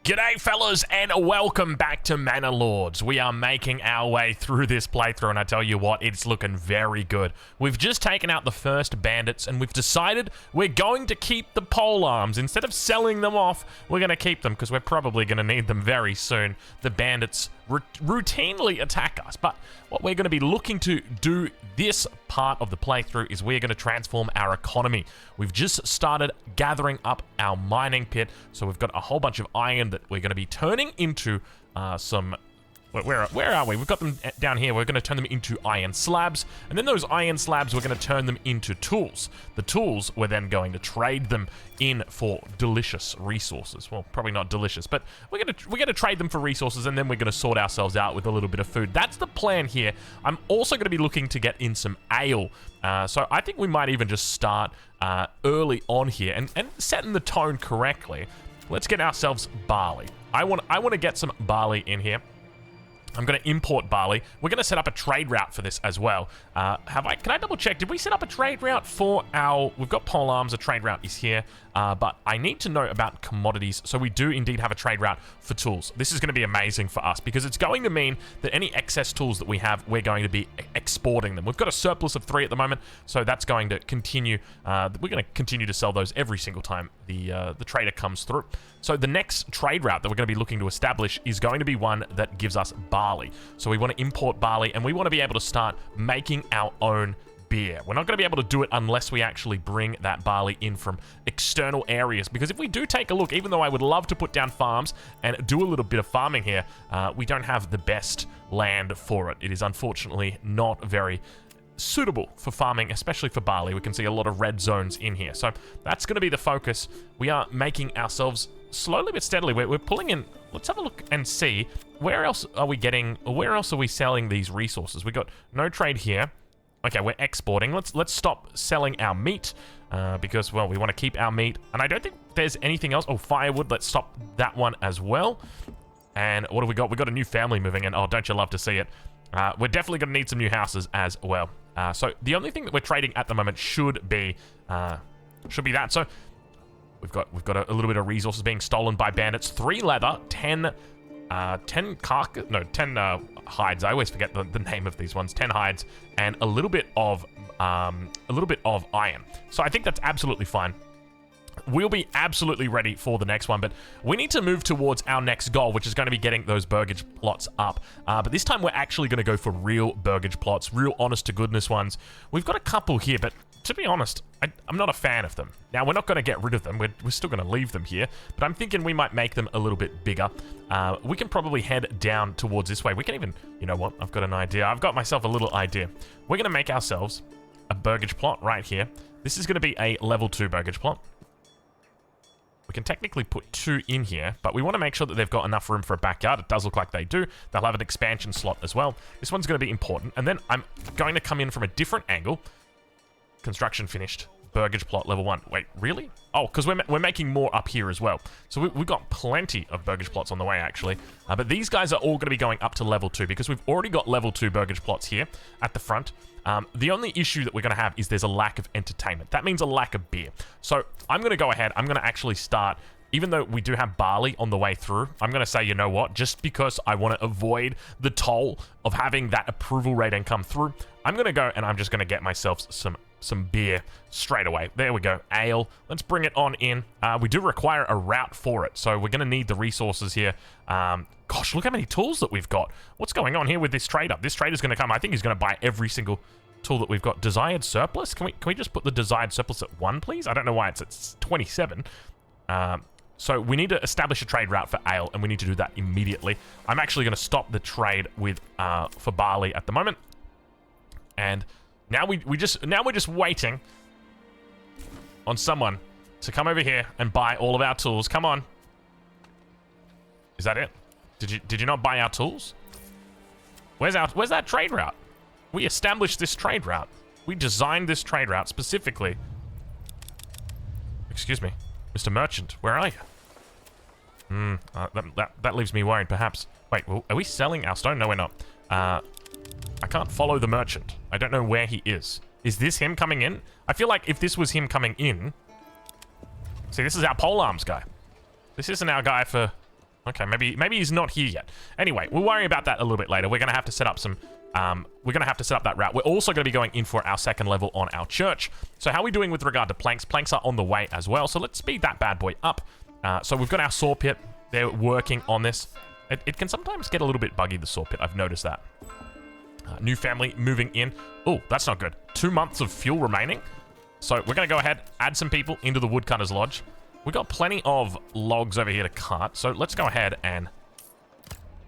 G'day fellas and welcome back to Manor Lords. We are making our way through this playthrough and I tell you what, it's looking very good. We've just taken out the first bandits and we've decided we're going to keep the pole arms. Instead of selling them off, we're going to keep them because we're probably going to need them very soon. The bandits routinely attack us, but what we're going to be looking to do this part of the playthrough is we're going to transform our economy. We've just started gathering up our mining pit, so we've got a whole bunch of iron that we're going to be turning into some... Where are we? We've got them down here. We're going to turn them into iron slabs, and then those iron slabs, we're going to turn them into tools. The tools, we're then going to trade them in for delicious resources. Well, probably not delicious, but we're going to trade them for resources, and then we're going to sort ourselves out with a little bit of food. That's the plan here. I'm also going to be looking to get in some ale, so I think we might even just start early on here and setting the tone correctly. Let's get ourselves barley. I want to get some barley in here. I'm going to import barley. We're going to set up a trade route for this as well. Can I double check? Did we set up a trade route for our... We've got pole arms, a trade route is here, but I need to know about commodities. So we do indeed have a trade route for tools. This is going to be amazing for us because it's going to mean that any excess tools that we have, we're going to be exporting them. We've got a surplus of 3 at the moment, so that's going to continue. We're going to continue to sell those every single time the trader comes through. So the next trade route that we're going to be looking to establish is going to be one that gives us barley. So we want to import barley and we want to be able to start making our own beer. We're not going to be able to do it unless we actually bring that barley in from external areas, because if we do take a look, even though I would love to put down farms and do a little bit of farming here, we don't have the best land for it. It is unfortunately not very suitable for farming, especially for barley. We can see a lot of red zones in here, so that's going to be the focus. We are making ourselves slowly but steadily, we're pulling in. Let's have a look and see where else are we getting, or where else are we selling these resources. We got no trade here. Okay, we're exporting. Let's stop selling our meat because, well, we want to keep our meat, and I don't think there's anything else. Oh, firewood. Let's stop that one as well. And what have we got? We got a new family moving in. Oh, don't you love to see it? We're definitely going to need some new houses as well. So the only thing that we're trading at the moment should be that. So we've got a little bit of resources being stolen by bandits. 3 leather, 10 hides. I always forget the name of these ones. 10 hides and a little bit of iron. So I think that's absolutely fine. We'll be absolutely ready for the next one, but we need to move towards our next goal, which is going to be getting those burgage plots up. But this time we're actually going to go for real burgage plots, real honest-to-goodness ones. We've got a couple here, but to be honest, I'm not a fan of them. Now, we're not going to get rid of them. We're still going to leave them here, but I'm thinking we might make them a little bit bigger. We can probably head down towards this way. We can even... You know what? I've got an idea. I've got myself a little idea. We're going to make ourselves a burgage plot right here. This is going to be a level 2 burgage plot. We can technically put 2 in here, but we want to make sure that they've got enough room for a backyard. It does look like they do. They'll have an expansion slot as well. This one's going to be important. And then I'm going to come in from a different angle. Construction finished. Burgage plot level 1. Wait, really? Oh, because we're making more up here as well. So we've got plenty of burgage plots on the way, actually. But these guys are all going to be going up to level 2 because we've already got level 2 burgage plots here at the front. The only issue that we're going to have is there's a lack of entertainment. That means a lack of beer. So I'm going to go ahead. I'm going to actually start, even though we do have barley on the way through, I'm going to say, you know what, just because I want to avoid the toll of having that approval rating come through, I'm going to go and I'm just going to get myself some beer straight away. There we go. Ale. Let's bring it on in. We do require a route for it, so we're going to need the resources here. Gosh, look how many tools that we've got. What's going on here with this trader? This trader's going to come. I think he's going to buy every single tool that we've got. Desired surplus? Can we just put the desired surplus at 1, please? I don't know why it's at 27. So we need to establish a trade route for ale, and we need to do that immediately. I'm actually going to stop the trade with for barley at the moment. And now we're just waiting on someone to come over here and buy all of our tools. Come on. Is that it? Did you not buy our tools? Where's that trade route? We established this trade route. We designed this trade route specifically. Excuse me, Mr. Merchant, where are you? That leaves me worried, perhaps. Wait, well, are we selling our stone? No, we're not. I can't follow the merchant. I don't know where he is. Is this him coming in? I feel like if this was him coming in... See, this is our polearms guy. This isn't our guy for Okay, maybe he's not here yet. Anyway, we'll worry about that a little bit later. We're going to have to set up some... we're going to have to set up that route. We're also going to be going in for our second level on our church. So how are we doing with regard to planks? Planks are on the way as well. So let's speed that bad boy up. So we've got our saw pit. They're working on this. It can sometimes get a little bit buggy, the saw pit. I've noticed that. New family moving in. Oh, that's not good. 2 months of fuel remaining. So we're going to go ahead, add some people into the woodcutter's lodge. We've got plenty of logs over here to cut. So let's go ahead and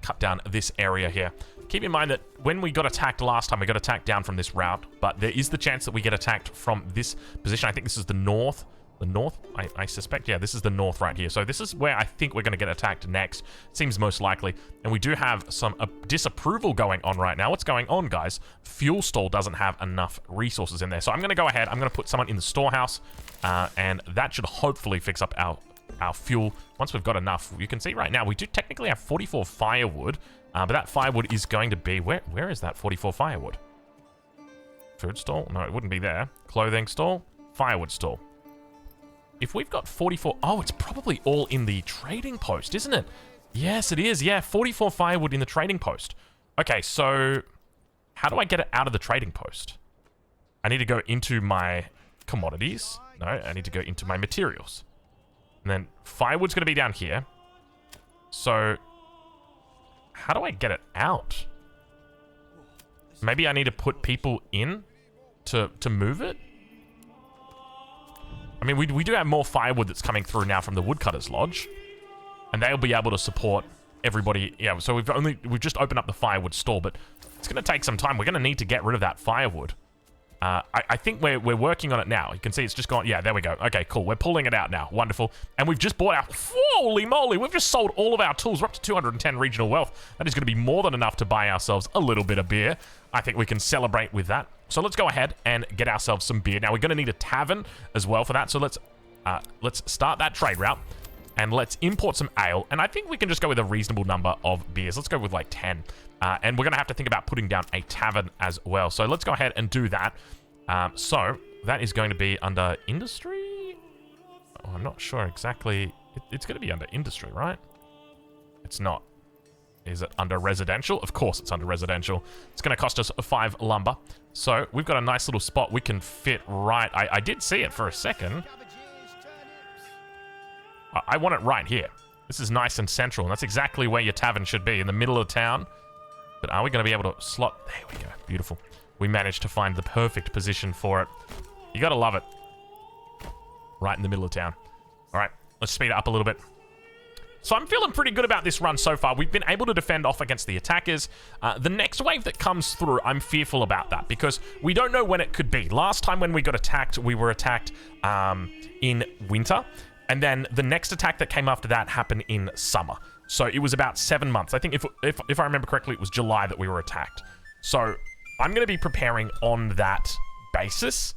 cut down this area here. Keep in mind that when we got attacked last time, we got attacked down from this route. But there is the chance that we get attacked from this position. I think this is the north. The north, I suspect, yeah, this is the north right here. So this is where I think we're going to get attacked next. Seems most likely. And we do have some disapproval going on right now. What's going on, guys? Fuel stall doesn't have enough resources in there. So I'm going to go ahead. I'm going to put someone in the storehouse. And that should hopefully fix up our fuel. Once we've got enough, you can see right now, we do technically have 44 firewood. But that firewood is going to be... Where is that 44 firewood? Food stall? No, it wouldn't be there. Clothing stall? Firewood stall. If we've got 44... Oh, it's probably all in the trading post, isn't it? Yes, it is. Yeah, 44 firewood in the trading post. Okay, so how do I get it out of the trading post? I need to go into my commodities. No, I need to go into my materials. And then firewood's going to be down here. So how do I get it out? Maybe I need to put people in to move it? I mean, we do have more firewood that's coming through now from the woodcutter's lodge. And they'll be able to support everybody. Yeah, so we've just opened up the firewood store, but it's going to take some time. We're going to need to get rid of that firewood. I think we're working on it now. You can see it's just gone. Yeah, there we go. Okay, cool. We're pulling it out now. Wonderful. And we've just bought our... Holy moly, we've just sold all of our tools. We're up to 210 regional wealth. That is going to be more than enough to buy ourselves a little bit of beer. I think we can celebrate with that. So let's go ahead and get ourselves some beer. Now, we're going to need a tavern as well for that. So let's start that trade route. And let's import some ale. And I think we can just go with a reasonable number of beers. Let's go with like 10. And we're going to have to think about putting down a tavern as well. So let's go ahead and do that. So that is going to be under industry? Oh, I'm not sure exactly. It's going to be under industry, right? It's not. Is it under residential? Of course it's under residential. It's going to cost us 5 lumber. So we've got a nice little spot we can fit right. I did see it for a second. I want it right here. This is nice and central, and that's exactly where your tavern should be, in the middle of town. But are we going to be able to slot... There we go. Beautiful. We managed to find the perfect position for it. You got to love it. Right in the middle of town. All right, let's speed it up a little bit. So I'm feeling pretty good about this run so far. We've been able to defend off against the attackers. The next wave that comes through, I'm fearful about that because we don't know when it could be. Last time when we got attacked, we were attacked in winter. And then the next attack that came after that happened in summer. So it was about 7 months. I think if I remember correctly, it was July that we were attacked. So I'm going to be preparing on that basis.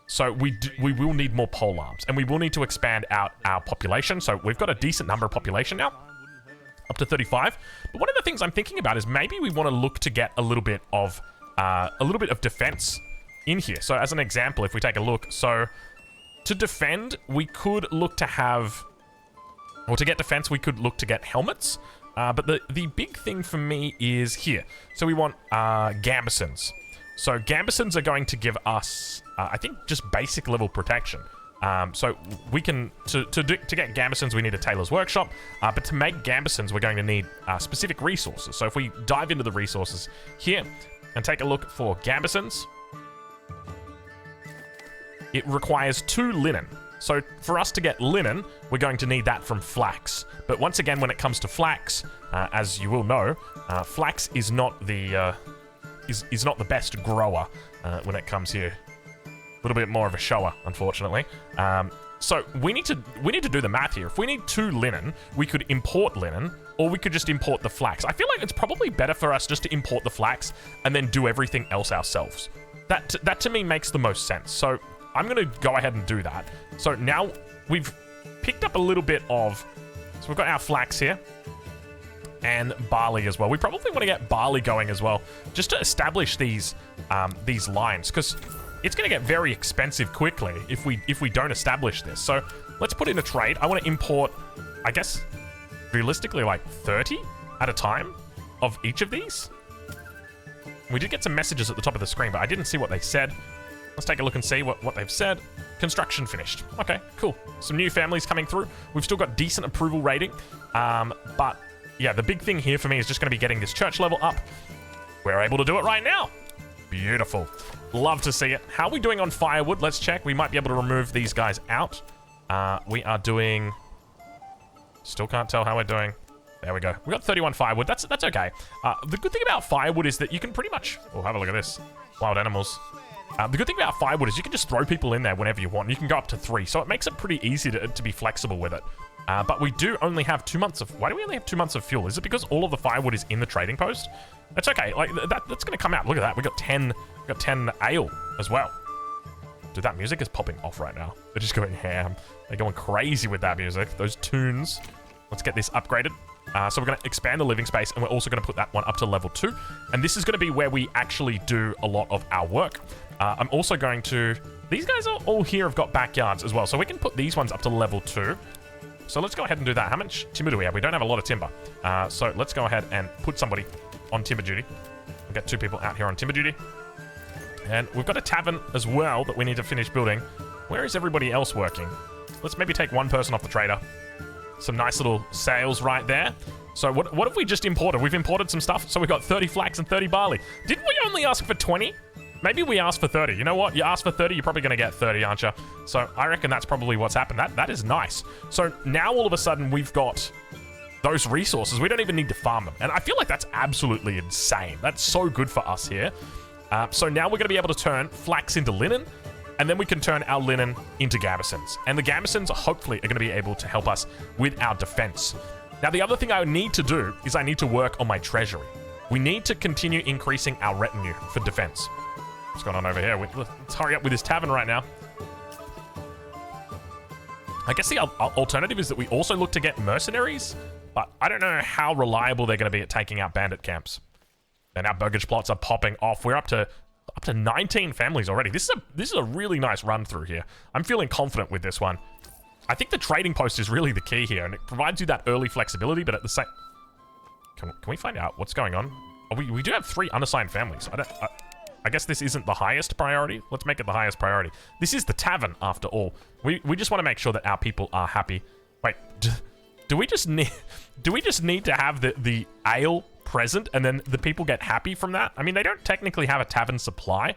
So we will need more pole arms, and we will need to expand out our population. So we've got a decent number of population now, up to 35. But one of the things I'm thinking about is maybe we want to look to get a little bit of defense in here. So as an example, if we take a look, so to defend, we could look to have, or to get defense, we could look to get helmets. But the big thing for me is here. So we want gambesons. So gambesons are going to give us, I think, just basic level protection. So we can, to get gambesons, we need a tailor's workshop. But to make gambesons, we're going to need specific resources. So if we dive into the resources here and take a look for gambesons, it requires 2 linen. So for us to get linen, we're going to need that from flax. But once again, when it comes to flax, as you will know, flax is not the is not the best grower when it comes here. A little bit more of a shower, unfortunately. So we need to do the math here. If we need 2 linen, we could import linen, or we could just import the flax. I feel like it's probably better for us just to import the flax and then do everything else ourselves. That to me makes the most sense. So I'm going to go ahead and do that. So now we've picked up a little bit of... So we've got our flax here. And barley as well. We probably want to get barley going as well, just to establish these lines, because it's going to get very expensive quickly if we don't establish this. So let's put in a trade. I want to import, I guess realistically like 30 at a time of each of these. We did get some messages at the top of the screen, but I didn't see what they said. Let's take a look and see what they've said. Construction finished. Okay, cool. Some new families coming through. We've still got decent approval rating. But yeah, the big thing here for me is just going to be getting this church level up. We're able to do it right now. Beautiful. Love to see it. How are we doing on firewood? Let's check. We might be able to remove these guys out. We are doing... Still can't tell how we're doing. There we go. We got 31 firewood. That's okay. The good thing about firewood is that you can pretty much... Oh, have a look at this. Wild animals. The good thing about firewood is you can just throw people in there whenever you want. You can go up to 3, so it makes it pretty easy to be flexible with it. But we do only have 2 months of... Why do we only have 2 months of fuel? Is it because all of the firewood is in the trading post? That's okay. Like that's going to come out. Look at that. We got 10 ale as well. Dude, that music is popping off right now. They're just going ham. They're going crazy with that music. Those tunes. Let's get this upgraded. So we're going to expand the living space, and we're also going to put that one up to level 2. And this is going to be where we actually do a lot of our work. I'm also going to... These guys are all here have got backyards as well, so we can put these ones up to level 2. So let's go ahead and do that. How much timber do we have? We don't have a lot of timber. So let's go ahead and put somebody on timber duty. We'll get 2 people out here on timber duty. And we've got a tavern as well that we need to finish building. Where is everybody else working? Let's maybe take 1 person off the trader. Some nice little sales right there. So what have we just imported? We've imported some stuff. So we've got 30 flax and 30 barley. Didn't we only ask for 20? Maybe we asked for 30. You know what? You ask for 30, you're probably going to get 30, aren't you? So I reckon that's probably what's happened. That is nice. So now all of a sudden we've got those resources. We don't even need to farm them. And I feel like that's absolutely insane. That's so good for us here. So now we're going to be able to turn flax into linen. And then we can turn our linen into gamisons. And the gamisons, hopefully, are going to be able to help us with our defense. Now, the other thing I need to do is I need to work on my treasury. We need to continue increasing our retinue for defense. What's going on over here? Let's hurry up with this tavern right now. I guess the alternative is that we also look to get mercenaries, but I don't know how reliable they're going to be at taking out bandit camps. And our burgage plots are popping off. We're up to 19 families already. This is a really nice run through here. I'm feeling confident with this one. I think the trading post is really the key here, and it provides you that early flexibility, but at the same... Can we find out what's going on? Oh, we do have 3 unassigned families. I guess this isn't the highest priority. Let's make it the highest priority. This is the tavern, after all. We just want to make sure that our people are happy. Wait, do we just need to have the ale present and then the people get happy from that? I mean, they don't technically have a tavern supply,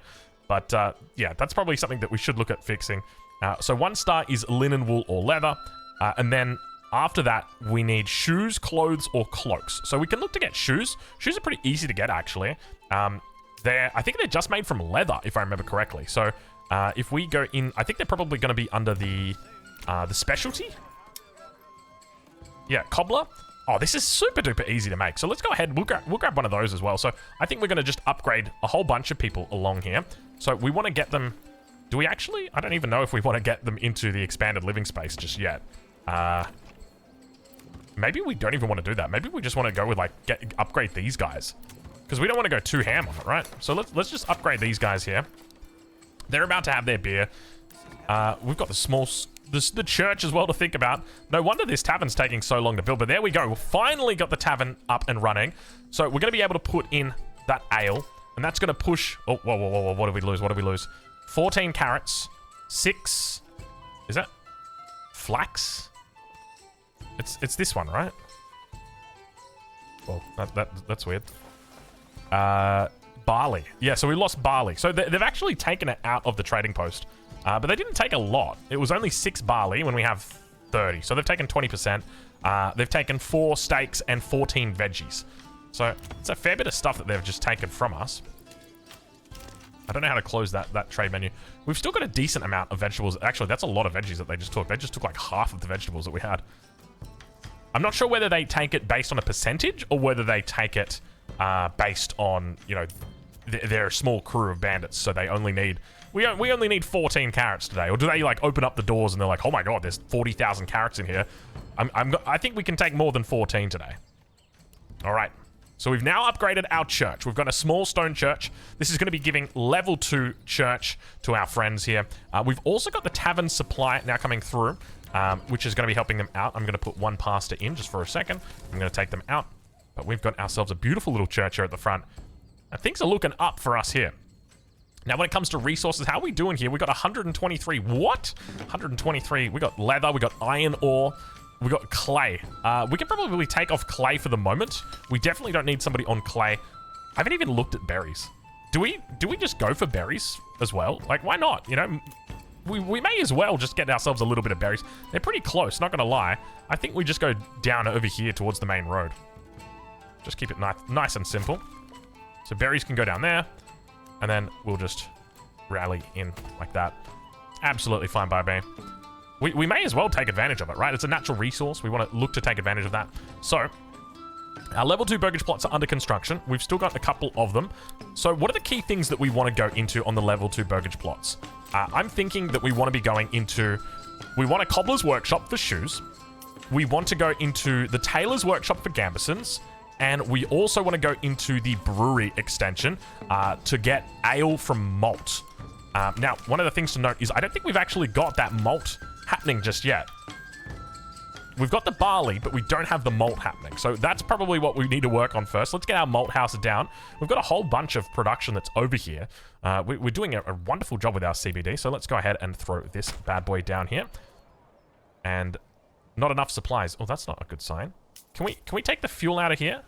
but yeah, that's probably something that we should look at fixing. So 1 star is linen, wool, or leather, and then after that we need shoes, clothes, or cloaks. So we can look to get shoes. Shoes are pretty easy to get, actually. I think they're just made from leather, if I remember correctly. So if we go in, I think they're probably going to be under the specialty. Yeah, cobbler. Oh, this is super duper easy to make. So let's go ahead. We'll grab one of those as well. So I think we're going to just upgrade a whole bunch of people along here. So we want to get them... Do we actually? I don't even know if we want to get them into the expanded living space just yet. Maybe we don't even want to do that. Maybe we just want to go with, like, upgrade these guys. Because we don't want to go too ham on it, right? So let's just upgrade these guys here. They're about to have their beer. We've got the church as well to think about. No wonder this tavern's taking so long to build, but there we go. We finally got the tavern up and running. So we're going to be able to put in that ale, and that's going to push... Oh, whoa. What did we lose? 14 carrots. 6... Is that... flax? It's this one, right? Well, that's weird. Barley. Yeah, so we lost barley. So they've actually taken it out of the trading post. But they didn't take a lot. It was only 6 barley when we have 30. So they've taken 20%. They've taken 4 steaks and 14 veggies. So it's a fair bit of stuff that they've just taken from us. I don't know how to close that trade menu. We've still got a decent amount of vegetables. Actually, that's a lot of veggies that they just took. They just took like half of the vegetables that we had. I'm not sure whether they take it based on a percentage or whether they take it based on, you know, they're a small crew of bandits, so they only need... We only need 14 carrots today. Or do they, like, open up the doors and they're like, oh my god, there's 40,000 carrots in here. I think we can take more than 14 today. All right. So we've now upgraded our church. We've got a small stone church. This is going to be giving level 2 church to our friends here. We've also got the tavern supply now coming through. which is going to be helping them out. I'm going to put one pastor in just for a second. I'm going to take them out. But we've got ourselves a beautiful little church here at the front. And things are looking up for us here. Now, when it comes to resources, how are we doing here? We got 123. What? 123. We got leather. We got iron ore. We got clay. We can probably take off clay for the moment. We definitely don't need somebody on clay. I haven't even looked at berries. Do we just go for berries as well? Like, why not? You know, we may as well just get ourselves a little bit of berries. They're pretty close, not gonna lie. I think we just go down over here towards the main road. Just keep it nice and simple. So berries can go down there, and then we'll just rally in like that. Absolutely fine by me. We may as well take advantage of it, right? It's a natural resource. We want to look to take advantage of that. So, our level 2 burgage plots are under construction. We've still got a couple of them. So, what are the key things that we want to go into on the level 2 burgage plots? I'm thinking that we want to be going into... We want a cobbler's workshop for shoes. We want to go into the tailor's workshop for gambesons. And we also want to go into the brewery extension to get ale from malt. Now, one of the things to note is I don't think we've actually got that malt happening just yet. We've got the barley, but we don't have the malt happening. So that's probably what we need to work on first. Let's get our malt house down. We've got a whole bunch of production that's over here. We're doing a wonderful job with our CBD. So let's go ahead and throw this bad boy down here. And not enough supplies. Oh, that's not a good sign. Can we take the fuel out of here?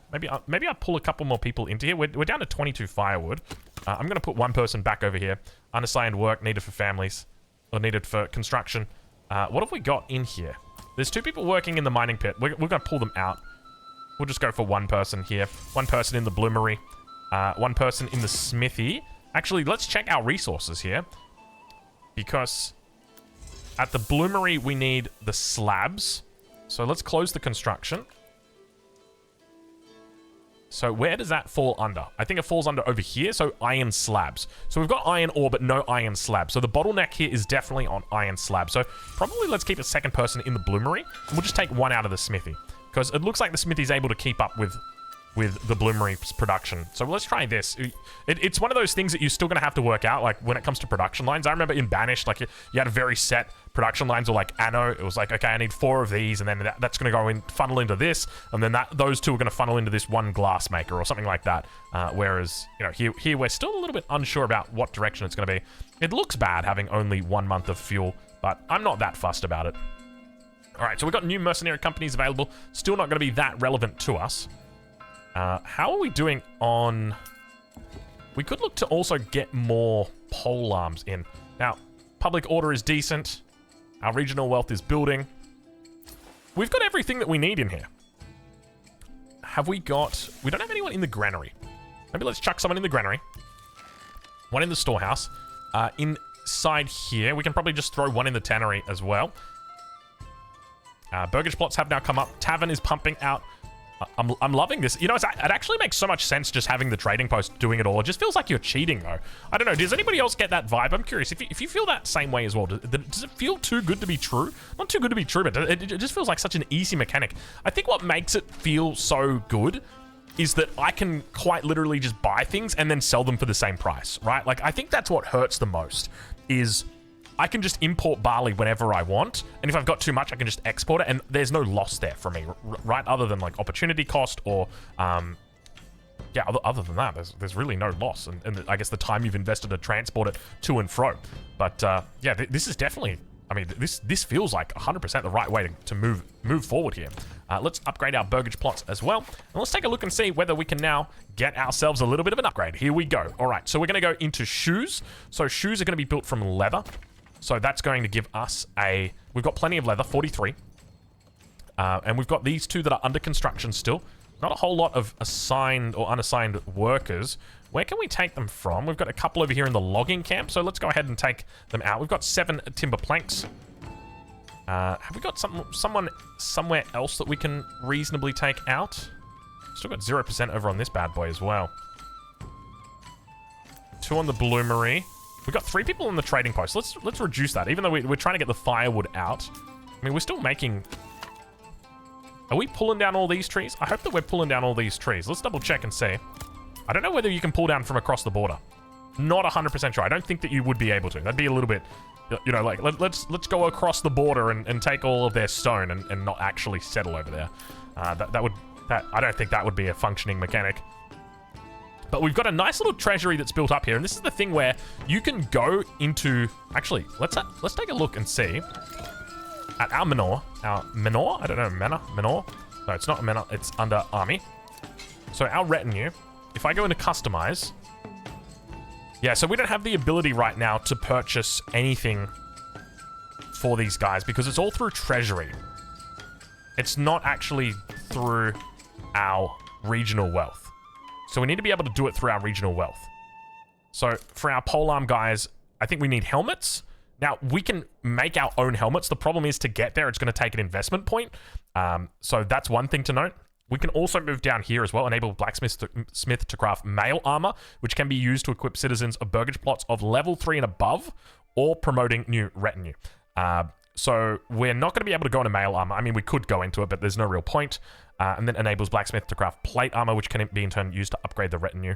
Maybe I pull a couple more people into here. We're down to 22 firewood. I'm going to put one person back over here. Unassigned work needed for families. Or needed for construction. What have we got in here? There's 2 people working in the mining pit. We're going to pull them out. We'll just go for one person here. One person in the bloomery. One person in the smithy. Actually, let's check our resources here. Because at the bloomery, we need the slabs. So let's close the construction. So where does that fall under? I think it falls under over here, so iron slabs. So we've got iron ore, but no iron slabs. So the bottleneck here is definitely on iron slabs. So probably let's keep a second person in the bloomery. And we'll just take one out of the smithy. Because it looks like the smithy's able to keep up with the bloomery's production. So let's try this. It's one of those things that you're still going to have to work out, like when it comes to production lines. I remember in Banished, like you had a very set production lines, or like Anno, it was like, okay, I need 4 of these, and then that's going to go in, funnel into this, and then those 2 are going to funnel into this one glass maker or something like that. Whereas, you know, here we're still a little bit unsure about what direction it's going to be. It looks bad having only 1 month of fuel, but I'm not that fussed about it. All right, so we've got new mercenary companies available. Still not going to be that relevant to us. How are we doing on... We could look to also get more pole arms in. Now, public order is decent. Our regional wealth is building. We've got everything that we need in here. Have we got... We don't have anyone in the granary. Maybe let's chuck someone in the granary. One in the storehouse. Inside here, we can probably just throw one in the tannery as well. Burgage plots have now come up. Tavern is pumping out... I'm loving this. You know, it actually makes so much sense just having the trading post doing it all. It just feels like you're cheating, though. I don't know. Does anybody else get that vibe? I'm curious. If you feel that same way as well, does it feel too good to be true? Not too good to be true, but it just feels like such an easy mechanic. I think what makes it feel so good is that I can quite literally just buy things and then sell them for the same price, right? Like, I think that's what hurts the most, is... I can just import barley whenever I want, and if I've got too much, I can just export it, and there's no loss there for me, right? Other than, like, opportunity cost or, yeah, other than that, there's really no loss, and I guess the time you've invested to transport it to and fro. But, yeah, this is definitely, I mean, this feels like 100% the right way to move forward here. Let's upgrade our burgage plots as well, and let's take a look and see whether we can now get ourselves a little bit of an upgrade. Here we go. All right, so we're going to go into shoes. So shoes are going to be built from leather. So that's going to give us we've got plenty of leather, 43. And we've got these 2 that are under construction still. Not a whole lot of assigned or unassigned workers. Where can we take them from? We've got a couple over here in the logging camp, so let's go ahead and take them out. We've got 7 timber planks. Have we got someone somewhere else that we can reasonably take out? Still got 0% over on this bad boy as well. 2 on the bloomery. We've got 3 people on the trading post. Let's reduce that, even though we're trying to get the firewood out. I mean, we're still making... Are we pulling down all these trees? I hope that we're pulling down all these trees. Let's double check and see. I don't know whether you can pull down from across the border. Not 100% sure. I don't think that you would be able to. That'd be a little bit, you know, like, let's go across the border and take all of their stone and not actually settle over there. I don't think that would be a functioning mechanic. But we've got a nice little treasury that's built up here, and this is the thing where you can go into... Actually, let's take a look and see at our Manor. Our Manor? I don't know, Manor? No, it's not Manor. It's under Army. So our retinue, if I go into Customize... Yeah, so we don't have the ability right now to purchase anything for these guys because it's all through treasury. It's not actually through our regional wealth. So we need to be able to do it through our regional wealth. So for our polearm guys, I think we need helmets. Now, we can make our own helmets. The problem is to get there, it's going to take an investment point. So that's one thing to note. We can also move down here as well, enable blacksmith to craft mail armor, which can be used to equip citizens of burgage plots of level 3 and above, or promoting new retinue. So we're not going to be able to go into mail armor. I mean, we could go into it, but there's no real point. And then enables blacksmith to craft plate armor, which can be in turn used to upgrade the retinue.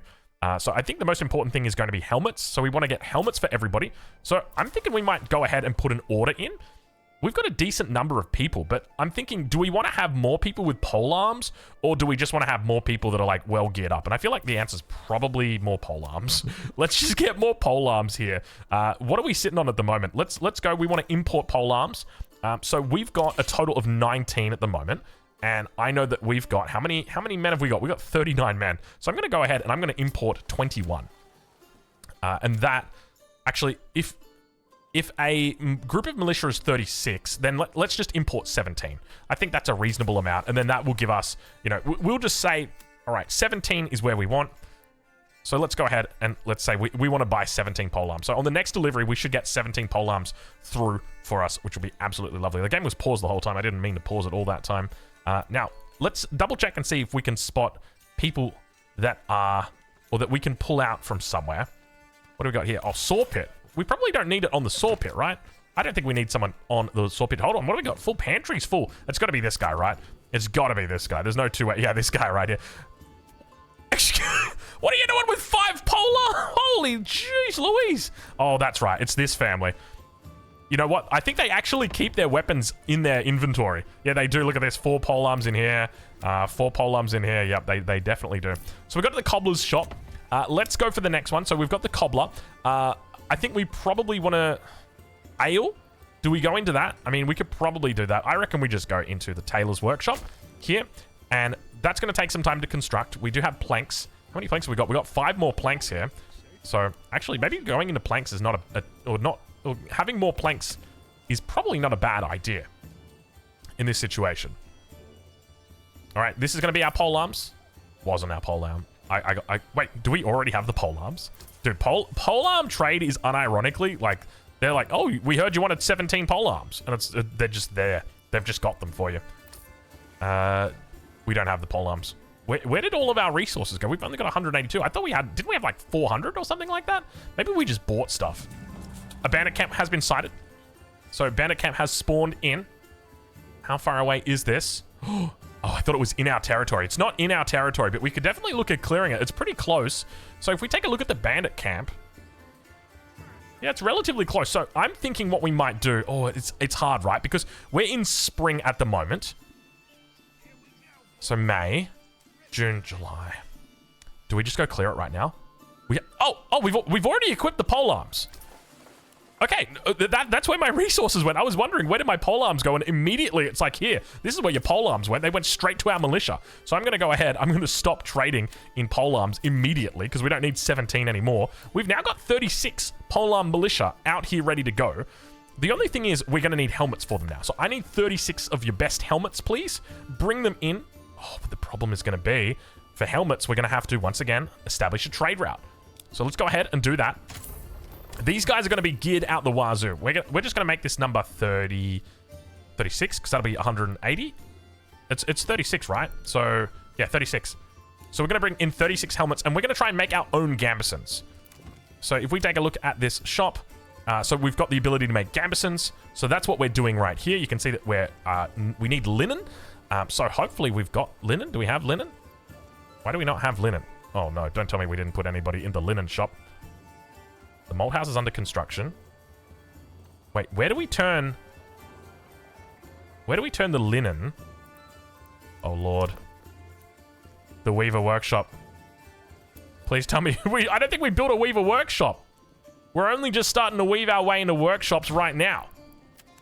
So I think the most important thing is going to be helmets. So we want to get helmets for everybody. So I'm thinking we might go ahead and put an order in. We've got a decent number of people, but I'm thinking, do we want to have more people with polearms, or do we just want to have more people that are like well geared up? And I feel like the answer is probably more polearms. Let's just get more polearms here. What are we sitting on at the moment? Let's go. We want to import polearms. So we've got a total of 19 at the moment. And I know that we've got, how many men have we got? We've got 39 men. So I'm going to go ahead and I'm going to import 21. And that, actually, if a group of militia is 36, then let's just import 17. I think that's a reasonable amount. And then that will give us, you know, we'll just say, all right, 17 is where we want. So let's go ahead and let's say we want to buy 17 polearms. So on the next delivery, we should get 17 polearms through for us, which will be absolutely lovely. The game was paused the whole time. I didn't mean to pause it all that time. Now, let's double check and see if we can spot people that are, or that we can pull out from somewhere. What do we got here? Oh, saw pit. We probably don't need it on the saw pit, right? I don't think we need someone on the saw pit. Hold on, what do we got? Full pantry's full. It's got to be this guy, right? It's got to be this guy. There's no two way. Yeah, this guy right here. What are you doing with 5 polar? Holy jeez Louise. Oh, that's right. It's this family. You know what? I think they actually keep their weapons in their inventory. Yeah, they do. Look at this. 4 polearms in here. 4 polearms in here. Yep, they definitely do. So we got to the cobbler's shop. Let's go for the next one. So we've got the cobbler. I think we probably want to... Ale? Do we go into that? I mean, we could probably do that. I reckon we just go into the tailor's workshop here. And that's going to take some time to construct. We do have planks. How many planks have we got? We got 5 more planks here. So actually, maybe going into planks is not or having more planks is probably not a bad idea in this situation. All right, this is going to be our polearms. Wasn't our polearm. Wait, do we already have the polearms? Dude, polearm trade is unironically, like, they're like, oh, we heard you wanted 17 polearms. And they're just there. They've just got them for you. We don't have the polearms. Where did all of our resources go? We've only got 182. I thought we had... Didn't we have like 400 or something like that? Maybe we just bought stuff. A bandit camp has been sighted. So bandit camp has spawned in. How far away is this? Oh, I thought it was in our territory. It's not in our territory, but we could definitely look at clearing it. It's pretty close. So if we take a look at the bandit camp... Yeah, it's relatively close. So I'm thinking what we might do... Oh, it's hard, right? Because we're in spring at the moment. So May, June, July. Do we just go clear it right now? We've already equipped the polearms. Okay, that's where my resources went. I was wondering, where did my polearms go? And immediately it's like, here, this is where your polearms went. They went straight to our militia. So I'm going to go ahead. I'm going to stop trading in polearms immediately because we don't need 17 anymore. We've now got 36 polearm militia out here ready to go. The only thing is we're going to need helmets for them now. So I need 36 of your best helmets, please. Bring them in. Oh, but the problem is going to be, for helmets, we're going to have to, once again, establish a trade route. So let's go ahead and do that. These guys are going to be geared out the wazoo. We're just going to make this number 36, because that'll be 180. It's 36, right? So, yeah, 36. So we're going to bring in 36 helmets, and we're going to try and make our own gambesons. So if we take a look at this shop, so we've got the ability to make gambesons. So that's what we're doing right here. You can see that we need linen. So hopefully we've got linen. Do we have linen? Why do we not have linen? Oh, no. Don't tell me we didn't put anybody in the linen shop. The malt house is under construction. Wait, where do we turn... Where do we turn the linen? Oh, Lord. The Weaver Workshop. Please tell me... I don't think we built a Weaver Workshop. We're only just starting to weave our way into workshops right now.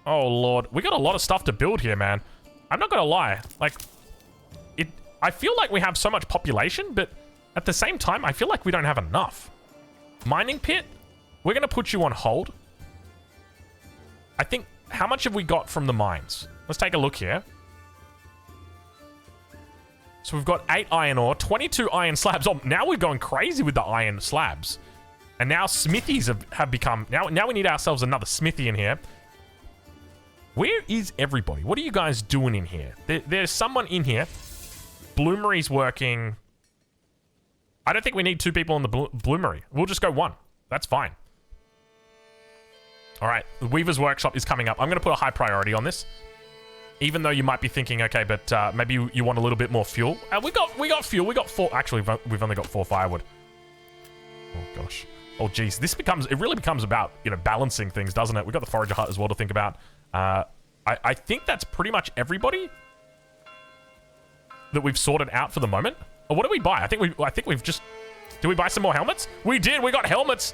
Oh, Lord. We got a lot of stuff to build here, man. I'm not gonna lie. Like, I feel like we have so much population, but at the same time, I feel like we don't have enough. Mining pit? We're gonna put you on hold. I think... How much have we got from the mines? Let's take a look here. So we've got 8 iron ore, 22 iron slabs. Oh, now we're going crazy with the iron slabs. And now smithies have become... Now we need ourselves another smithy in here. Where is everybody? What are you guys doing in here? There's someone in here. Bloomery's working... I don't think we need 2 people in the bloomery. We'll just go 1. That's fine. All right, the Weaver's Workshop is coming up. I'm going to put a high priority on this. Even though you might be thinking, okay, but maybe you want a little bit more fuel. We got fuel. We got 4... Actually, we've only got 4 firewood. Oh, gosh. Oh, geez. It really becomes about, you know, balancing things, doesn't it? We've got the Forager Hut as well to think about. I think that's pretty much everybody that we've sorted out for the moment. Oh, what did we buy? I think we've just... Did we buy some more helmets? We did. We got helmets.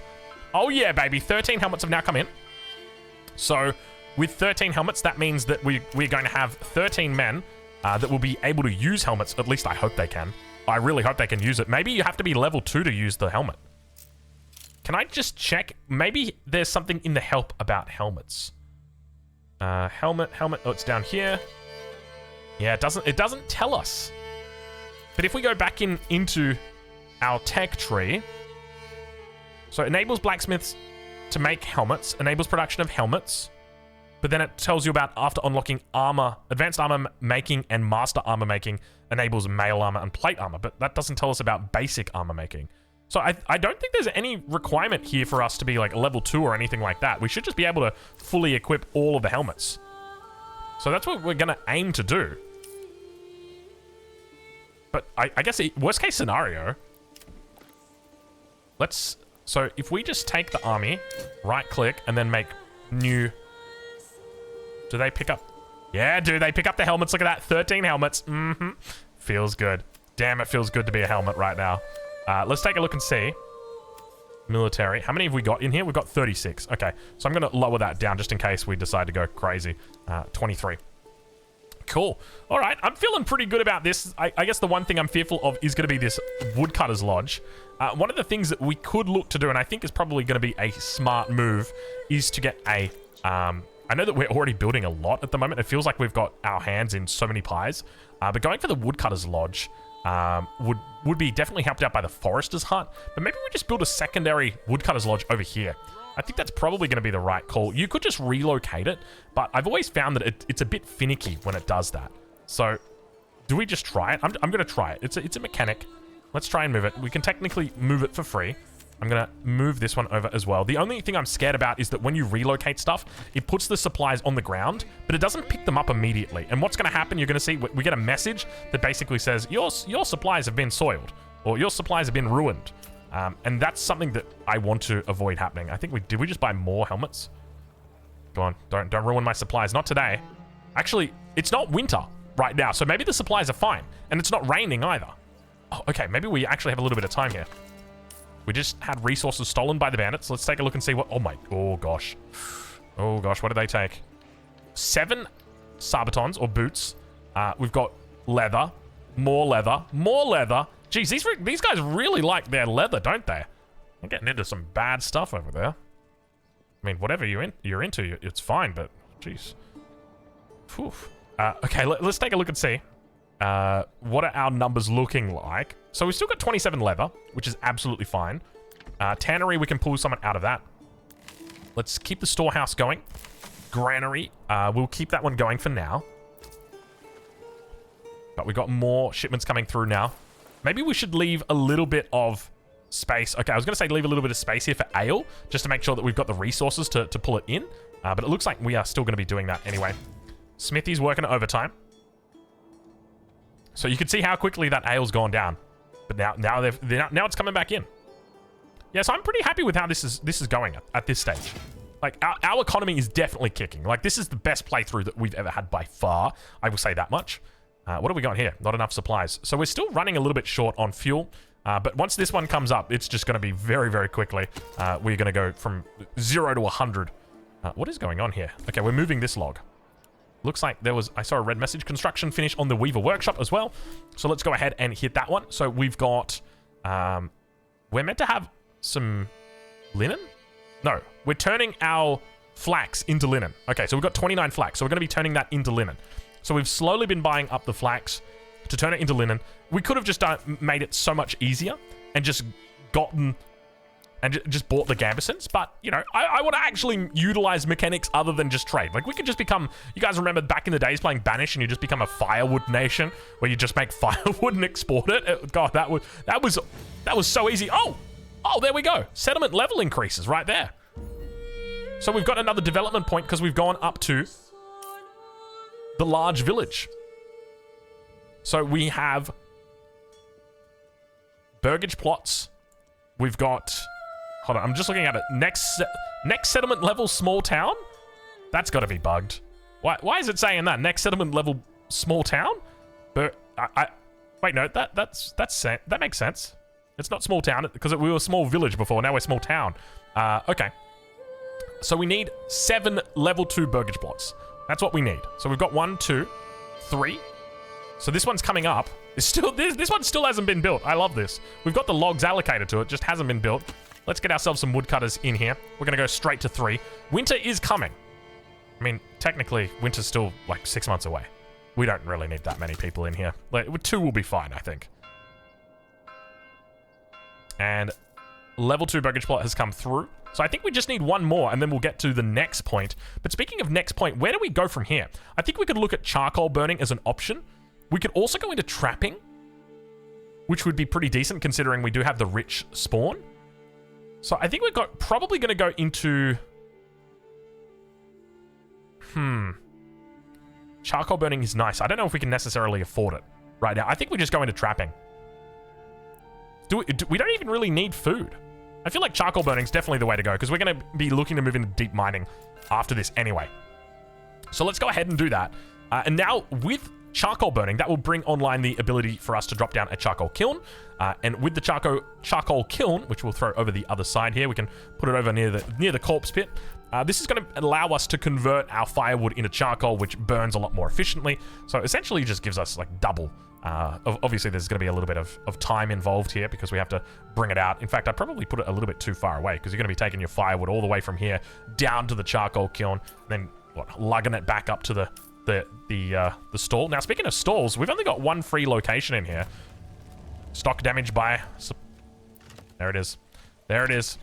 Oh, yeah, baby. 13 helmets have now come in. So, with 13 helmets, that means that we're going to have 13 men that will be able to use helmets. At least I hope they can. I really hope they can use it. Maybe you have to be level 2 to use the helmet. Can I just check? Maybe there's something in the help about helmets. Helmet. Oh, it's down here. Yeah, it doesn't tell us. But if we go back into our tech tree... So, it enables blacksmiths to make helmets, enables production of helmets, but then it tells you about after unlocking armor, advanced armor making and master armor making enables mail armor and plate armor, but that doesn't tell us about basic armor making. So I don't think there's any requirement here for us to be like level 2 or anything like that. We should just be able to fully equip all of the helmets. So that's what we're going to aim to do. But I guess worst case scenario, so if we just take the army, right click, and then make new... Do they pick up... Yeah, dude, they pick up the helmets. Look at that. 13 helmets. Mm-hmm. Feels good. Damn, it feels good to be a helmet right now. Let's take a look and see. Military. How many have we got in here? We've got 36. Okay, so I'm going to lower that down just in case we decide to go crazy. 23. Cool. All right, I'm feeling pretty good about this. I guess the one thing I'm fearful of is going to be this Woodcutter's Lodge. One of the things that we could look to do, and I think is probably going to be a smart move, is to get a... I know that we're already building a lot at the moment. It feels like we've got our hands in so many pies. But going for the Woodcutter's Lodge would be definitely helped out by the Forester's Hut. But maybe we just build a secondary Woodcutter's Lodge over here. I think that's probably going to be the right call. You could just relocate it, but I've always found that it's a bit finicky when it does that. So, do we just try it? I'm going to try it. It's a mechanic. Let's try and move it. We can technically move it for free. I'm going to move this one over as well. The only thing I'm scared about is that when you relocate stuff, it puts the supplies on the ground, but it doesn't pick them up immediately. And what's going to happen, you're going to see, we get a message that basically says, your supplies have been soiled, or your supplies have been ruined. And that's something that I want to avoid happening. I think did we just buy more helmets? Go on, don't ruin my supplies. Not today. Actually, it's not winter right now, so maybe the supplies are fine. And it's not raining either. Oh, okay, maybe we actually have a little bit of time here. We just had resources stolen by the bandits. Let's take a look and see what... Oh, gosh. Oh, gosh, what did they take? 7 sabatons, or boots. We've got leather. More leather. More leather. Geez, these guys really like their leather, don't they? I'm getting into some bad stuff over there. I mean, whatever you're into, it's fine, but... Jeez. Phew. Okay, let's take a look and see. What are our numbers looking like? So we've still got 27 leather, which is absolutely fine. Tannery, we can pull something out of that. Let's keep the storehouse going. Granary, we'll keep that one going for now. But we've got more shipments coming through now. Maybe we should leave a little bit of space. Okay, I was going to say leave a little bit of space here for ale, just to make sure that we've got the resources to pull it in. But it looks like we are still going to be doing that anyway. Smithy's working overtime. So you can see how quickly that ale's gone down. But now it's coming back in. Yeah, so I'm pretty happy with how this is going at this stage. Like, our economy is definitely kicking. Like, this is the best playthrough that we've ever had by far. I will say that much. What have we got here? Not enough supplies. So we're still running a little bit short on fuel. But once this one comes up, it's just going to be very, very quickly. We're going to go from 0 to 100. What is going on here? Okay, we're moving this log. Looks like I saw a red message. Construction finish on the Weaver Workshop as well. So let's go ahead and hit that one. So we've got... we're meant to have some linen? No, we're turning our flax into linen. Okay, so we've got 29 flax. So we're going to be turning that into linen. So we've slowly been buying up the flax to turn it into linen. We could have just made it so much easier and just gotten... and just bought the gambesons, but, you know, I want to actually utilize mechanics other than just trade. Like, we could just become... You guys remember back in the days playing Banish and you just become a firewood nation where you just make firewood and export it? God, that was so easy. Oh, there we go. Settlement level increases right there. So we've got another development point because we've gone up to the large village. So we have burgage plots. We've got... Hold on, I'm just looking at it. Next settlement level, small town? That's got to be bugged. Why is it saying that? Next settlement level, small town? But wait, no, that makes sense. It's not small town because we were a small village before. Now we're small town. Okay. So we need 7 level 2 burgage plots. That's what we need. So we've got 1, 2, 3. So this one's coming up. It's still this one still hasn't been built. I love this. We've got the logs allocated to it, just hasn't been built. Let's get ourselves some woodcutters in here. We're gonna go straight to 3. Winter is coming. I mean, technically, winter's still like 6 months away. We don't really need that many people in here. Like, 2 will be fine, I think. And level 2 burgage plot has come through. So I think we just need 1 more, and then we'll get to the next point. But speaking of next point, where do we go from here? I think we could look at charcoal burning as an option. We could also go into trapping, which would be pretty decent considering we do have the rich spawn. So I think we're probably going to go into... Charcoal burning is nice. I don't know if we can necessarily afford it right now. I think we just go into trapping. We don't even really need food. I feel like charcoal burning is definitely the way to go because we're going to be looking to move into deep mining after this anyway. So let's go ahead and do that. And now with charcoal burning, that will bring online the ability for us to drop down a charcoal kiln. And with the charcoal kiln, which we'll throw over the other side here, we can put it over near the corpse pit. This is going to allow us to convert our firewood into charcoal, which burns a lot more efficiently. So essentially it just gives us like double. Obviously there's going to be a little bit of time involved here because we have to bring it out. In fact, I'd probably put it a little bit too far away because you're going to be taking your firewood all the way from here down to the charcoal kiln, and then lugging it back up to the stall. Now, speaking of stalls, we've only got 1 free location in here. Stock damage by... There it is. There it is.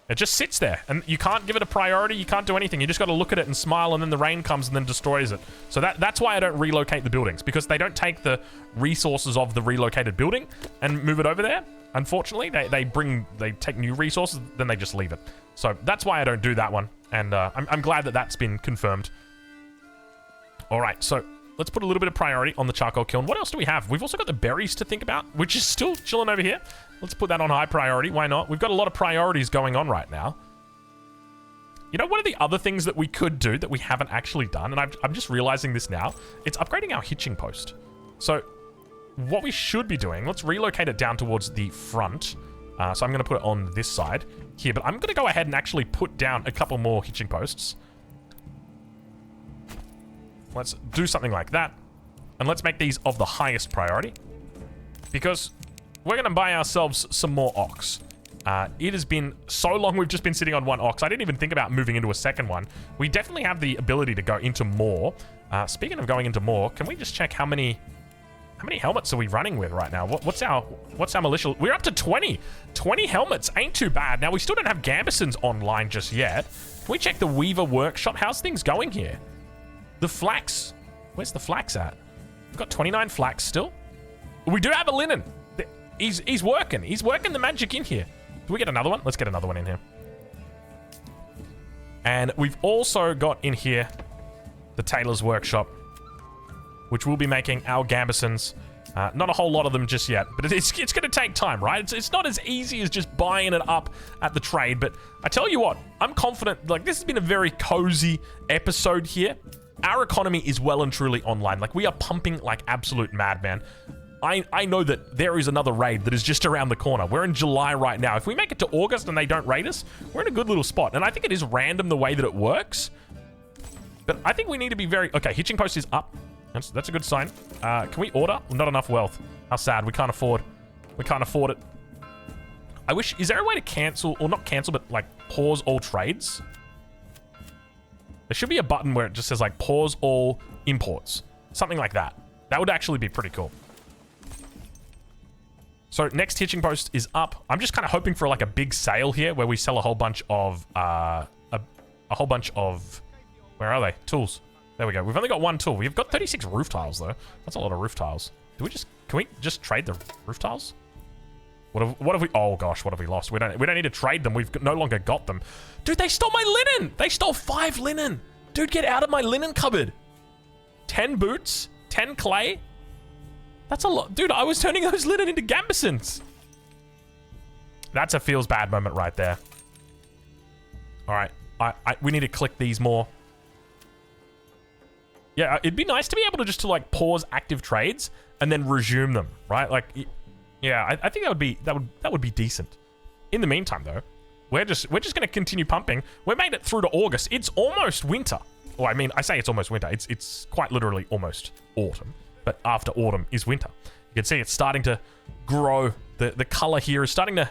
It just sits there, and you can't give it a priority. You can't do anything. You just got to look at it and smile, and then the rain comes and then destroys it. So that's why I don't relocate the buildings, because they don't take the resources of the relocated building and move it over there. Unfortunately, they take new resources, then they just leave it. So that's why I don't do that one, and I'm glad that that's been confirmed. All right, so let's put a little bit of priority on the charcoal kiln. What else do we have? We've also got the berries to think about, which is still chilling over here. Let's put that on high priority. Why not? We've got a lot of priorities going on right now. You know, one of the other things that we could do that we haven't actually done, and I'm just realizing this now, it's upgrading our hitching post. So what we should be doing, let's relocate it down towards the front. So I'm going to put it on this side here, but I'm going to go ahead and actually put down a couple more hitching posts. Let's do something like that. And let's make these of the highest priority, because we're going to buy ourselves some more ox. It has been so long we've just been sitting on 1 ox. I didn't even think about moving into a second one. We definitely have the ability to go into more. Speaking of going into more, can we just check how many helmets are we running with right now? What's our militia? We're up to 20. 20 helmets ain't too bad. Now, we still don't have gambesons online just yet. Can we check the Weaver Workshop? How's things going here? The flax. Where's the flax at? We've got 29 flax still. We do have a linen. He's working. He's working the magic in here. Do we get another one? Let's get another one in here. And we've also got in here the tailor's workshop, which will be making our gambesons. Not a whole lot of them just yet, but it's going to take time, right? It's not as easy as just buying it up at the trade, but I tell you what, I'm confident. Like, this has been a very cozy episode here. Our economy is well and truly online. Like, we are pumping like absolute madman. I know that there is another raid that is just around the corner. We're in July right now. If we make it to August and they don't raid us, we're in a good little spot. And I think it is random the way that it works. But I think we need to be very... Okay, hitching post is up. That's a good sign. Can we order? Not enough wealth. How sad. We can't afford. We can't afford it. I wish... Is there a way to cancel... Or not cancel, but like pause all trades? There should be a button where it just says like pause all imports. Something like that. That would actually be pretty cool. So next hitching post is up. I'm just kind of hoping for like a big sale here where we sell a whole bunch of... a whole bunch of... Where are they? Tools. There we go. We've only got one tool. We've got 36 roof tiles, though. That's a lot of roof tiles. Can we just trade the roof tiles? What have we... Oh, gosh. What have we lost? We don't need to trade them. We've no longer got them. Dude, they stole my linen! They stole 5 linen! Dude, get out of my linen cupboard! 10 boots? 10 clay? That's a lot. Dude, I was turning those linen into gambesons. That's a feels bad moment right there. All right. We need to click these more. Yeah, it'd be nice to be able to just like pause active trades and then resume them, right? Like, yeah, I think that would be decent. In the meantime, though, we're just going to continue pumping. We made it through to August. It's almost winter. Well, I mean, I say it's almost winter. It's quite literally almost autumn. But after autumn is winter. You can see it's starting to grow. The color here is starting to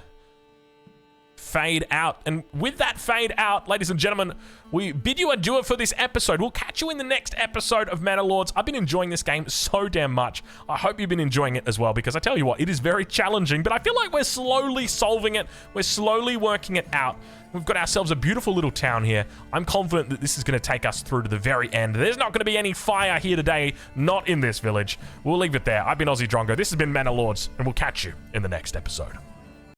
fade out. And with that fade out, ladies and gentlemen, we bid you adieu for this episode. We'll catch you in the next episode of Manor Lords. I've been enjoying this game so damn much. I hope you've been enjoying it as well, because I tell you what, it is very challenging, but I feel like we're slowly solving it. We're slowly working it out. We've got ourselves a beautiful little town here. I'm confident that this is going to take us through to the very end. There's not going to be any fire here today, not in this village. We'll leave it there. I've been Aussie Drongo. This has been Manor Lords, and we'll catch you in the next episode.